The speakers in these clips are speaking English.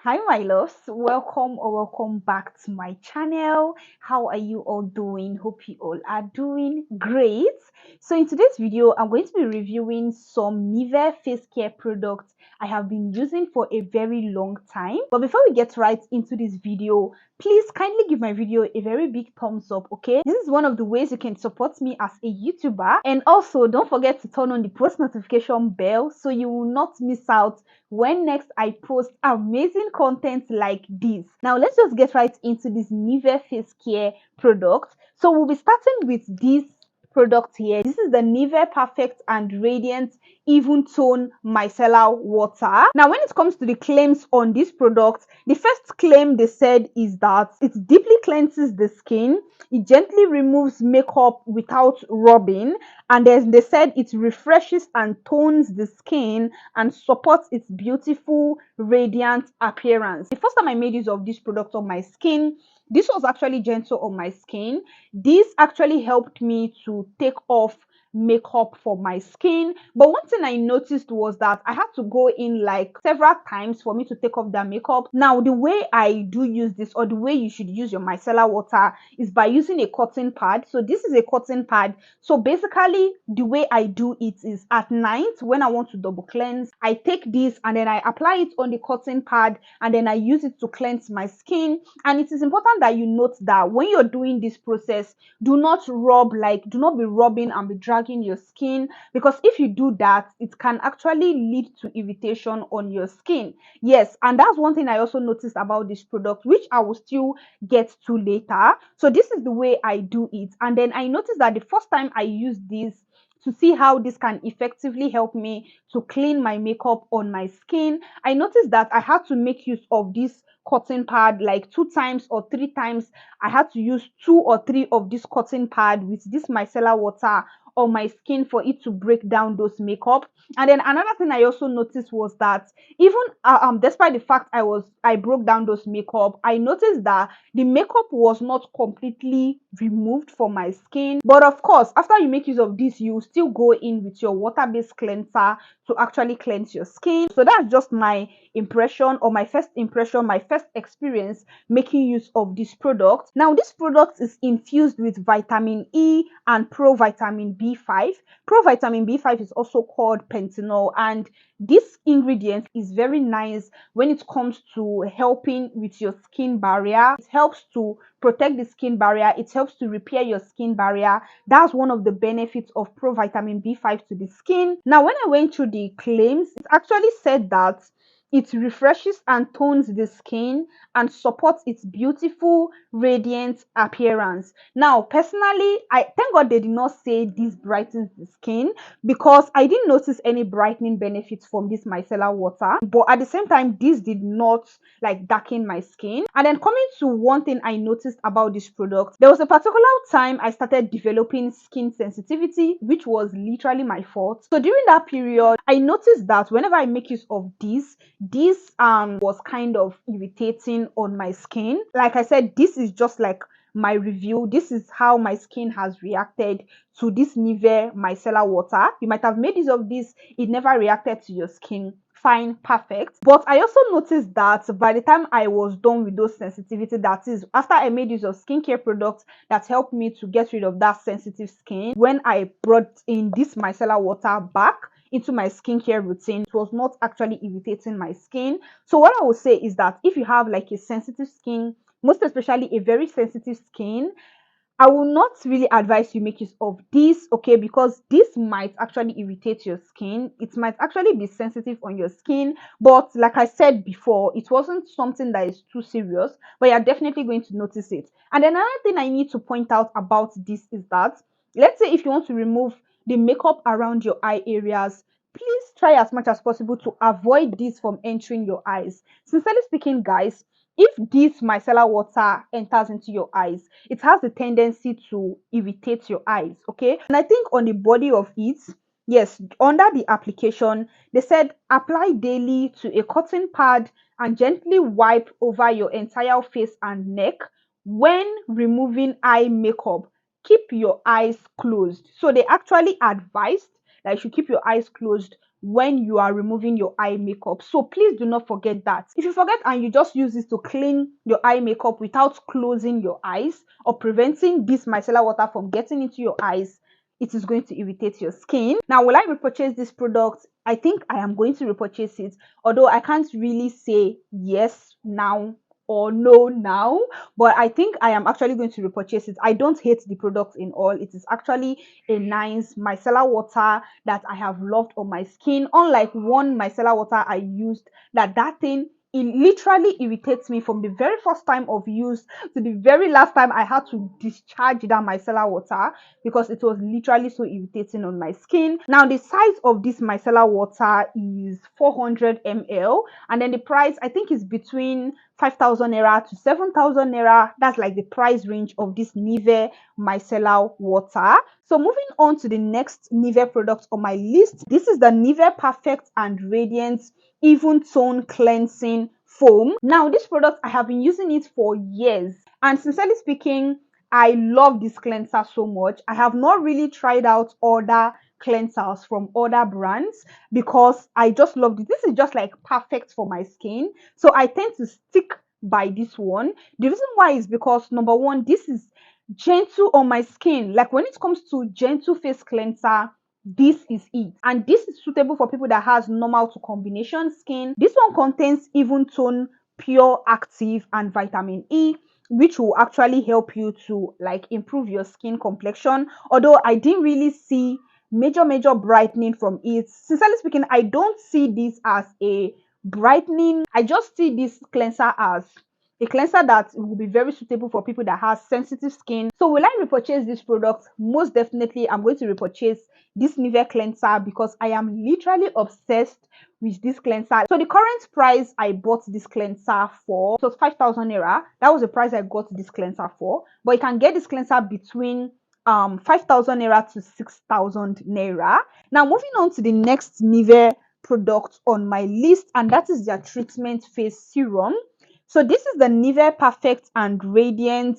Hi my loves, welcome or welcome back to my channel. How are you all doing? Hope you all are doing great. So in today's video, I'm going to be reviewing some Nivea face care products I have been using for a very long time. But before we get right into this video, please kindly give my video a very big thumbs up, okay? This is one of the ways you can support me as a YouTuber. And also don't forget to turn on the post notification bell so you will not miss out when next I post amazing content like this. Now let's just get right into this Nivea face care product. So we'll be starting with this product here. This is the Nivea Perfect and Radiant Even Tone Micellar Water. Now when it comes to the claims on this product, the first claim they said is that it deeply cleanses the skin, it gently removes makeup without rubbing, and then they said it refreshes and tones the skin and supports its beautiful radiant appearance. The first time I made use of this product on my skin, this was actually gentle on my skin. This actually helped me to take off makeup for my skin, but one thing I noticed was that I had to go in like several times for me to take off that makeup. Now the way I do use this, or the way you should use your micellar water, is by using a cotton pad. So this is a cotton pad. So basically the way I do it is at night when I want to double cleanse, I take this and then I apply it on the cotton pad and then I use it to cleanse my skin. And it is important that you note that when you're doing this process, do not be rubbing and be dragging your skin, because if you do that, it can actually lead to irritation on your skin. Yes, and that's one thing I also noticed about this product, which I will still get to later. So this is the way I do it, and then I noticed that the first time I used this to see how this can effectively help me to clean my makeup on my skin, I noticed that I had to make use of this cotton pad like 2 times or 3 times. I had to use 2 or 3 of this cotton pad with this micellar water on my skin for it to break down those makeup. And then another thing I also noticed was that even despite the fact I broke down those makeup, I noticed that the makeup was not completely removed from my skin. But of course, after you make use of this, you still go in with your water-based cleanser to actually cleanse your skin. So that's just my impression, or my first impression, my first experience making use of this product. Now this product is infused with vitamin E and provitamin B5. Provitamin B5 is also called pentanol, and this ingredient is very nice when it comes to helping with your skin barrier. It helps to protect the skin barrier, it helps to repair your skin barrier. That's one of the benefits of provitamin B5 to the skin. Now when I went through the claims, it actually said that it refreshes and tones the skin and supports its beautiful, radiant appearance. Now, personally, I thank God they did not say this brightens the skin, because I didn't notice any brightening benefits from this micellar water. But at the same time, this did not like darken my skin. And then coming to one thing I noticed about this product, there was a particular time I started developing skin sensitivity, which was literally my fault. So during that period, I noticed that whenever I make use of this was kind of irritating on my skin. Like I said, this is just like my review. This is how my skin has reacted to this Nivea micellar water. You might have made use of this, it never reacted to your skin. Fine, perfect. But I also noticed that by the time I was done with those sensitivity, that is after I made use of skincare products that helped me to get rid of that sensitive skin, when I brought in this micellar water back into my skincare routine, it was not actually irritating my skin. So what I would say is that if you have like a sensitive skin, most especially a very sensitive skin, I will not really advise you make use of this, okay, because this might actually irritate your skin. It might actually be sensitive on your skin, but like I said before, it wasn't something that is too serious, but you're definitely going to notice it. And another thing I need to point out about this is that, let's say if you want to remove the makeup around your eye areas, please try as much as possible to avoid this from entering your eyes. Sincerely speaking, guys, if this micellar water enters into your eyes, it has a tendency to irritate your eyes, okay? And I think on the body of it, yes, under the application, they said apply daily to a cotton pad and gently wipe over your entire face and neck. When removing eye makeup, keep your eyes closed. So they actually advised that you should keep your eyes closed when you are removing your eye makeup. So please do not forget that. If you forget and you just use this to clean your eye makeup without closing your eyes or preventing this micellar water from getting into your eyes, it is going to irritate your skin. Now, will I repurchase this product? I think I am going to repurchase it, although I can't really say yes now or no now, but I think I am actually going to repurchase it. I don't hate the product in all. It is actually a nice micellar water that I have loved on my skin. Unlike one micellar water I used, that thing, it literally irritates me from the very first time of use to the very last time I had to discharge that micellar water, because it was literally so irritating on my skin. Now, the size of this micellar water is 400 ml, and then the price, I think, is between 5,000 naira to 7,000 naira. That's like the price range of this Nivea micellar water. So moving on to the next Nivea product on my list, this is the Nivea Perfect and Radiant Even Tone Cleansing Foam. Now, this product, I have been using it for years, and sincerely speaking, I love this cleanser so much. I have not really tried out other cleansers from other brands because I just love it. This is just like perfect for my skin, so I tend to stick by this one. The reason why is because, number one, this is gentle on my skin. Like, when it comes to gentle face cleanser, this is it, and this is suitable for people that has normal to combination skin. This one contains even tone, pure active, and vitamin E, which will actually help you to like improve your skin complexion. Although I didn't really see major brightening from it. Sincerely speaking, I don't see this as a brightening. I just see this cleanser as a cleanser that will be very suitable for people that have sensitive skin. So will I repurchase this product? Most definitely, I'm going to repurchase this Nivea cleanser because I am literally obsessed with this cleanser. So the current price I bought this cleanser for was 5,000 naira. That was the price I got this cleanser for. But you can get this cleanser between 5,000 naira to 6,000 naira. Now, moving on to the next Nivea product on my list, and that is their treatment face serum. So this is the Nivea Perfect and Radiant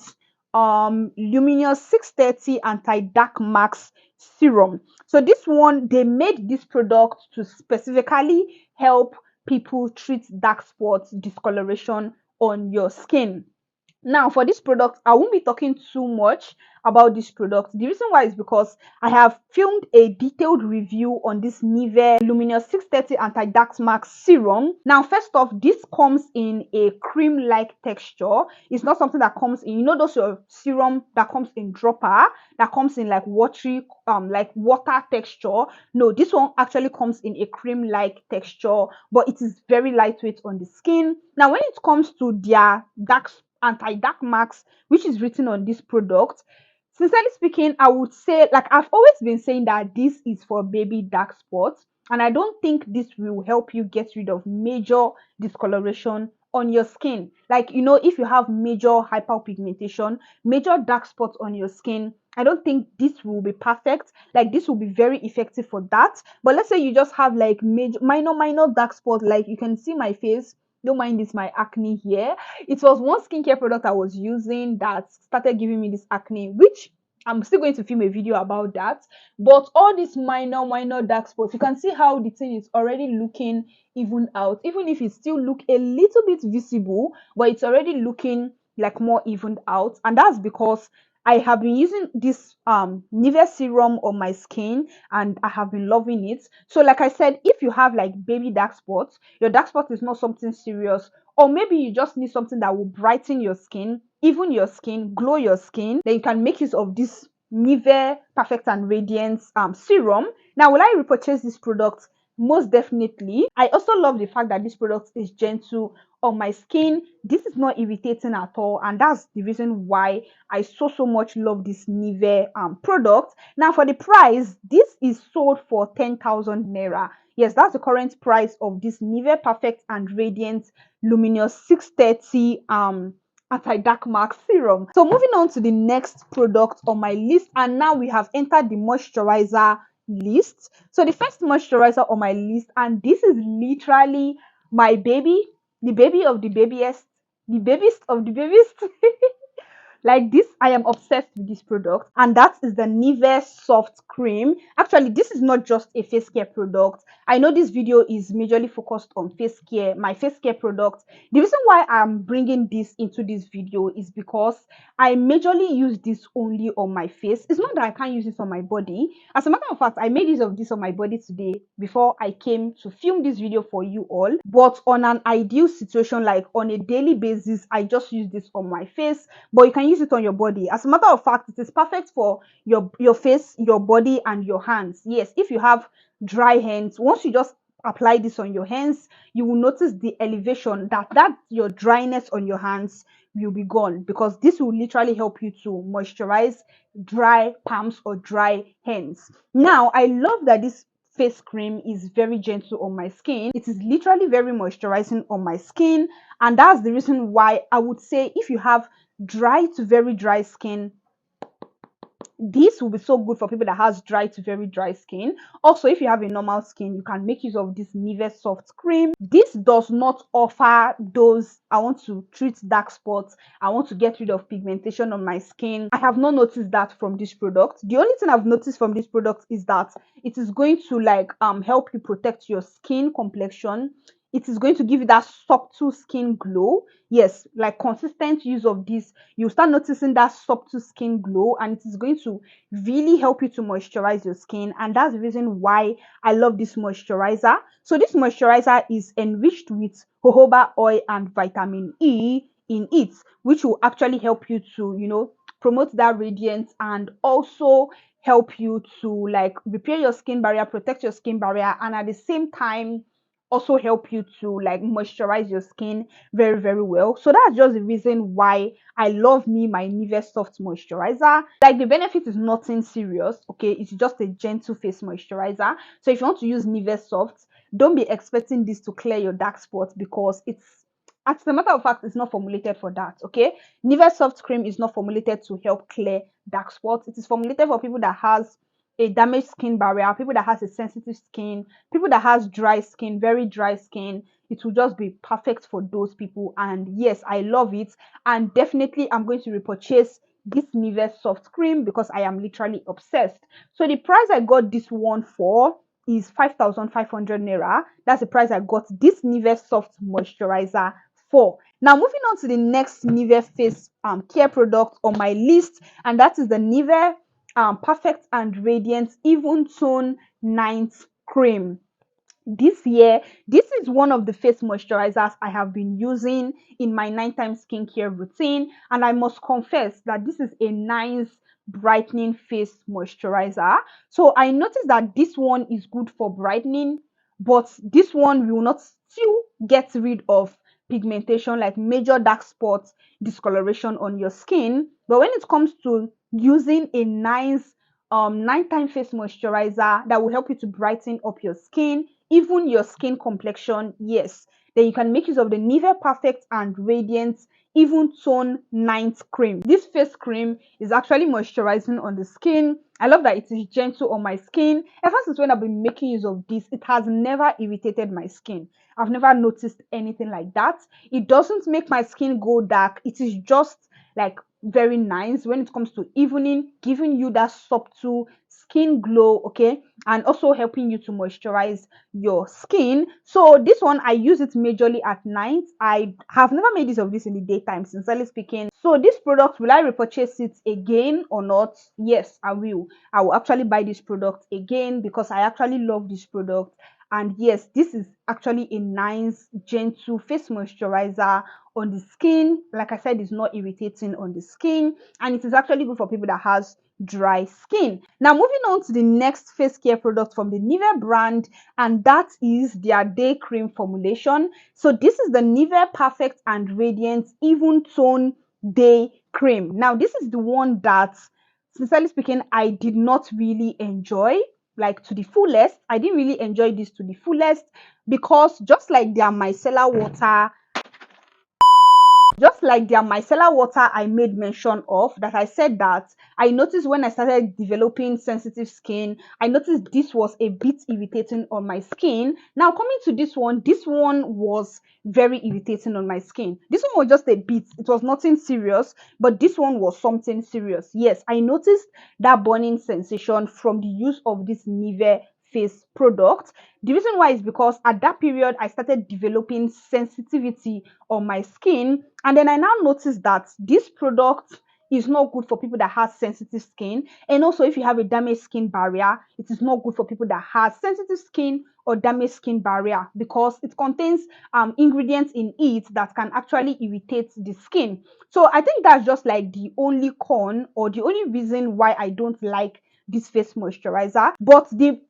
Luminous 630 Anti-Dark Max Serum. So this one, they made this product to specifically help people treat dark spots, discoloration on your skin. Now, for this product, I won't be talking too much about this product. The reason why is because I have filmed a detailed review on this Nivea Luminous 630 Anti-Dark Max Serum. Now, first off, this comes in a cream-like texture. It's not something that comes in, you know, those serum that comes in dropper, that comes in like watery, like water texture. No, this one actually comes in a cream-like texture, but it is very lightweight on the skin. Now, when it comes to their anti-dark max, which is written on this product, sincerely speaking, I would say, like I've always been saying, that this is for baby dark spots, and I don't think this will help you get rid of major discoloration on your skin. Like, you know, if you have major hyperpigmentation, major dark spots on your skin, I don't think this will be perfect. Like, this will be very effective for that. But let's say you just have like major minor dark spots, like you can see my face. Don't mind this, my acne here. It was one skincare product I was using that started giving me this acne, which I'm still going to film a video about that. But all these minor dark spots, you can see how the thing is already looking even out. Even if it still look a little bit visible, but it's already looking like more evened out. And that's because I have been using this Nivea serum on my skin, and I have been loving it. So like I said, if you have like baby dark spots, your dark spot is not something serious, or maybe you just need something that will brighten your skin, even your skin, glow your skin, then you can make use of this Nivea Perfect and Radiant serum. Now, will I repurchase this product? Most definitely. I also love the fact that this product is gentle on my skin. This is not irritating at all, and that's the reason why I so much love this Nivea product. Now, for the price, this is sold for 10,000 naira. Yes, that's the current price of this Nivea Perfect and Radiant Luminous 630 anti-dark max serum. So moving on to the next product on my list, and now we have entered the moisturizer list. So the first moisturizer on my list, and this is literally my baby, the baby of the babiest, the babiest of the babiest. Like this, I am obsessed with this product, and that is the Nivea Soft Cream. Actually, this is not just a face care product. I know this video is majorly focused on face care, my face care products. The reason why I'm bringing this into this video is because I majorly use this only on my face. It's not that I can't use this on my body. As a matter of fact, I made use of this on my body today before I came to film this video for you all. But on an ideal situation, like on a daily basis, I just use this on my face. But you can use it on your body. As a matter of fact, it is perfect for your face, your body, and your hands. Yes, if you have dry hands, once you just apply this on your hands, you will notice the elevation that your dryness on your hands will be gone, because this will literally help you to moisturize dry palms or dry hands. Now, I love that this face cream is very gentle on my skin. It is literally very moisturizing on my skin, and that's the reason why I would say if you have dry to very dry skin, this will be so good for people that has dry to very dry skin. Also, if you have a normal skin, you can make use of this Nivea Soft Cream. This does not offer those I want to treat dark spots, I want to get rid of pigmentation on my skin. I have not noticed that from this product. The only thing I've noticed from this product is that it is going to like help you protect your skin complexion. It is going to give you that subtle skin glow. Yes, like consistent use of this, you start noticing that subtle skin glow, and it is going to really help you to moisturize your skin. And that's the reason why I love this moisturizer. So this moisturizer is enriched with jojoba oil and vitamin E in it, which will actually help you to, you know, promote that radiance, and also help you to like repair your skin barrier, protect your skin barrier, and at the same time also help you to like moisturize your skin very, very well. So that's just the reason why I love my Nivea Soft Moisturizer. Like the benefit is nothing serious, okay? It's just a gentle face moisturizer. So if you want to use Nivea Soft, don't be expecting this to clear your dark spots, because it's, as a matter of fact, it's not formulated for that, okay? Nivea Soft Cream is not formulated to help clear dark spots. It is formulated for people that has a damaged skin barrier, people that has a sensitive skin, people that has dry skin, very dry skin. It will just be perfect for those people. And yes, I love it, and definitely I'm going to repurchase this Nivea Soft Cream because I am literally obsessed. So the price I got this one for is 5,500 naira. That's the price I got this Nivea Soft Moisturizer for. Now moving on to the next Nivea face care product on my list, and that is the Nivea Perfect and Radiant Even Tone Night Cream. This year, this is one of the face moisturizers I have been using in my nighttime skincare routine, and I must confess that this is a nice brightening face moisturizer. So I noticed that this one is good for brightening, but this one will not still get rid of pigmentation like major dark spots, discoloration on your skin. But when it comes to using a nice nighttime face moisturizer that will help you to brighten up your skin, even your skin complexion, yes, then you can make use of the Nivea Perfect and Radiant Even Tone Night Cream. This face cream is actually moisturizing on the skin. I love that it is gentle on my skin. Ever since when I've been making use of this, it has never irritated my skin. I've never noticed anything like that. It doesn't make my skin go dark. It is just like very nice when it comes to evening, giving you that subtle skin glow, okay, and also helping you to moisturize your skin. So this one I use it majorly at night. I have never made use of this in the daytime, sincerely speaking. So this product, will I repurchase it again or not? Yes, I will. I will actually buy this product again because I actually love this product. And yes, this is actually a nice gentle face moisturizer on the skin. Like I said, it's not irritating on the skin, and it is actually good for people that has dry skin. Now moving on to the next face care product from the Nivea brand, and that is their day cream formulation. So this is the Nivea Perfect and Radiant Even Tone Day Cream. Now this is the one that, sincerely speaking, I did not really enjoy like to the fullest. I didn't really enjoy this to the fullest because just like their micellar water, Just like their micellar water I made mention of, that I said that I noticed when I started developing sensitive skin, I noticed this was a bit irritating on my skin. Now coming to this one was very irritating on my skin. This one was just a bit, it was nothing serious, but this one was something serious. Yes, I noticed that burning sensation from the use of this Nivea face product. The reason why is because at that period I started developing sensitivity on my skin, and then I now noticed that this product is not good for people that have sensitive skin, and also if you have a damaged skin barrier, it is not good for people that have sensitive skin or damaged skin barrier, because it contains ingredients in it that can actually irritate the skin. So I think that's just like the only con, or the only reason why I don't like this face moisturizer. But the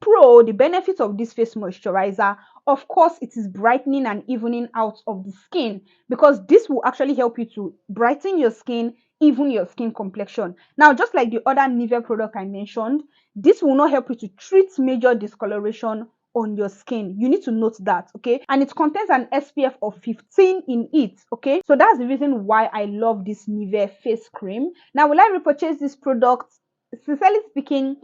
benefit of this face moisturizer, of course, it is brightening and evening out of the skin, because this will actually help you to brighten your skin, even your skin complexion. Now, just like the other Nivea product I mentioned, this will not help you to treat major discoloration on your skin. You need to note that, okay? And it contains an SPF of 15 in it, okay? So that's the reason why I love this Nivea face cream. Now, will I repurchase this product? Sincerely speaking,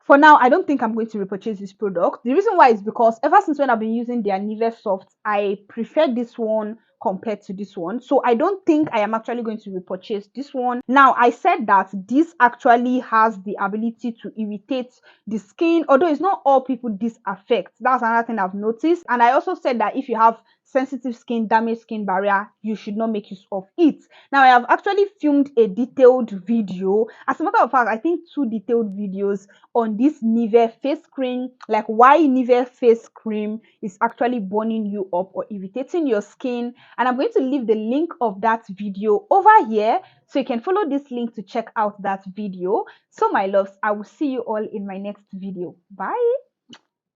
for now, I don't think I'm going to repurchase this product. The reason why is because ever since when I've been using their Nivea Soft, I prefer this one compared to this one. So I don't think I am actually going to repurchase this one. Now, I said that this actually has the ability to irritate the skin, although it's not all people this affects. That's another thing I've noticed. And I also said that if you have sensitive skin, damaged skin barrier, you should not make use of it. Now, I have actually filmed a detailed video. As a matter of fact, I think 2 detailed videos on this Nivea face cream, like why Nivea face cream is actually burning you up or irritating your skin. And I'm going to leave the link of that video over here, so you can follow this link to check out that video. So my loves, I will see you all in my next video. Bye.